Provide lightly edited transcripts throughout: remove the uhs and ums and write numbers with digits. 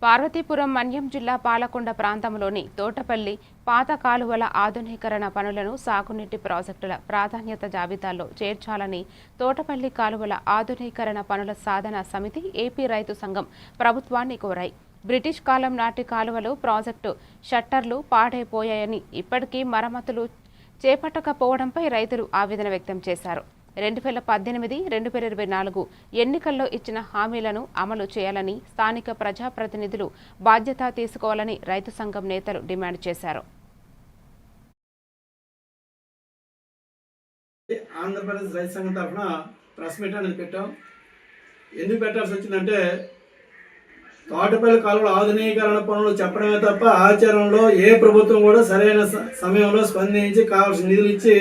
పార్వతీపురం మన్యం జిల్లా పాలకొండ ప్రాంతంలోని తోటపల్లి పాత కాలువల ఆధునీకరణ పనులను సాగునీటి ప్రాజెక్టుల ప్రాధాన్యత జాబితాలో చేర్చాలని తోటపల్లి కాలువల ఆధునీకరణ పనుల సాధన సమితి ఏపీ రైతు సంఘం ప్రభుత్వాన్ని కోరాయి. బ్రిటిష్ కాలం నాటి కాలువలు ప్రాజెక్టు షట్టర్లు పాడైపోయాయని ఇప్పటికీ మరమ్మతులు చేపట్టకపోవడంపై రైతులు ఆవేదన వ్యక్తం చేశారు. 2018-2024 ఎన్నికల్లో ఇచ్చిన హామీలను అమలు చేయాలని స్థానిక ప్రజాప్రతినిధులు బాధ్యత తీసుకోవాలని రైతు సంఘం నేతలు డిమాండ్ చేశారు. ఆంధ్రప్రదేశ్ రైతు సంఘం తరఫున ప్రెస్ మీట్ అనేది పెట్టాం. ఎందుకు పెట్టాల్సి వచ్చిందంటే తోటపల్లి కాలువల ఆధునీకరణ పనులు చెప్పడమే తప్ప ఆచరణలో ఏ ప్రభుత్వం కూడా సరైన సమయంలో స్పందించి కావాల్సిన నిధులు ఇచ్చి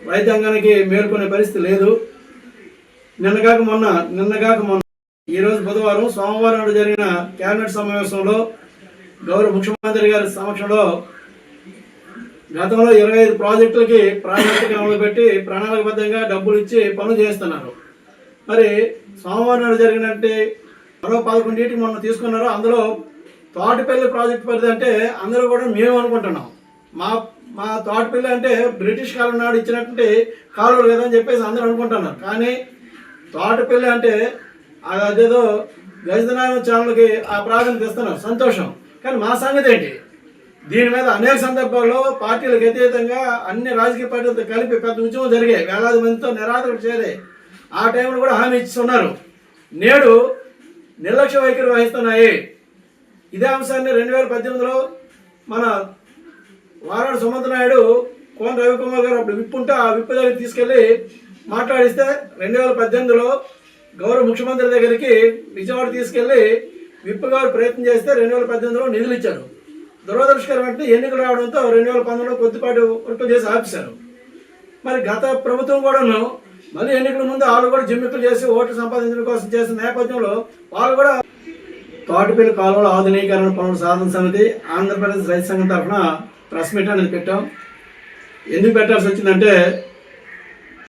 రైతాంగానికి మేల్కొనే పరిస్థితి లేదు. నిన్నగాక మొన్న ఈరోజు బుధవారం సోమవారం నాడు జరిగిన కేబినెట్ సమావేశంలో గౌరవ ముఖ్యమంత్రి గారి సమక్షంలో గతంలో 25 ప్రాజెక్టులకి ప్రాజెక్టుకి అమలు పెట్టి ప్రణాళికబద్ధంగా డబ్బులు ఇచ్చి పనులు చేస్తున్నారు. మరి సోమవారం నాడు జరిగినట్టు మరో 11 మొన్న తీసుకున్నారు. అందులో తోటపల్లి ప్రాజెక్టు పరిధి అంటే అందరూ కూడా మేము అనుకుంటున్నాం. మా తోటపల్లి అంటే బ్రిటిష్ కాలం నాడు ఇచ్చినటువంటి కాలువలు కదా అని చెప్పేసి అందరూ అనుకుంటున్నారు. కానీ తోటపల్లి అంటే అదేదో గజనారాయణ ఛానల్కి ఆ ప్రాధాన్యత ఇస్తున్నారు, సంతోషం. కానీ మా సంగతి ఏంటి? దీని మీద అనేక సందర్భాల్లో పార్టీలకు అతీతంగా అన్ని రాజకీయ పార్టీలతో కలిపి పెద్ద ఉద్యమం జరిగాయి. వేలాది మందితో నిరాదరణ చేరే ఆ టైంలో కూడా హామీ ఇస్తున్నారు. నేడు నిర్లక్ష్య వైఖరి వహిస్తున్నాయి. ఇదే అంశాన్ని 2018లో మన వారాడు సుమంత్ నాయుడు కోన రవికుమార్ గారు అప్పుడు విప్ ఉంటే ఆ విప్ దగ్గర తీసుకెళ్లి మాట్లాడిస్తే 2018లో గౌరవ ముఖ్యమంత్రి దగ్గరికి విజయవాడ తీసుకెళ్లి విప్ గారు ప్రయత్నం చేస్తే 2018లో నిధులు ఇచ్చారు. దురదృష్టకరం అంటే ఎన్నికలు రావడంతో 2019లో కొద్దిపాటు వర్కులు చేసి ఆపేశారు. మరి గత ప్రభుత్వం కూడాను మళ్ళీ ఎన్నికల ముందు వాళ్ళు కూడా జిమ్మిక్కులు చేసి ఓట్లు సంపాదించడం కోసం చేసిన నేపథ్యంలో వాళ్ళు కూడా తోటపల్లి కాలువల ఆధునీకరణ పనుల సాధన సమితి ఆంధ్రప్రదేశ్ రైతు సంఘం తరఫున ప్రెస్ మీట్ అనేది పెట్టాం. ఎందుకు పెట్టాల్సి వచ్చిందంటే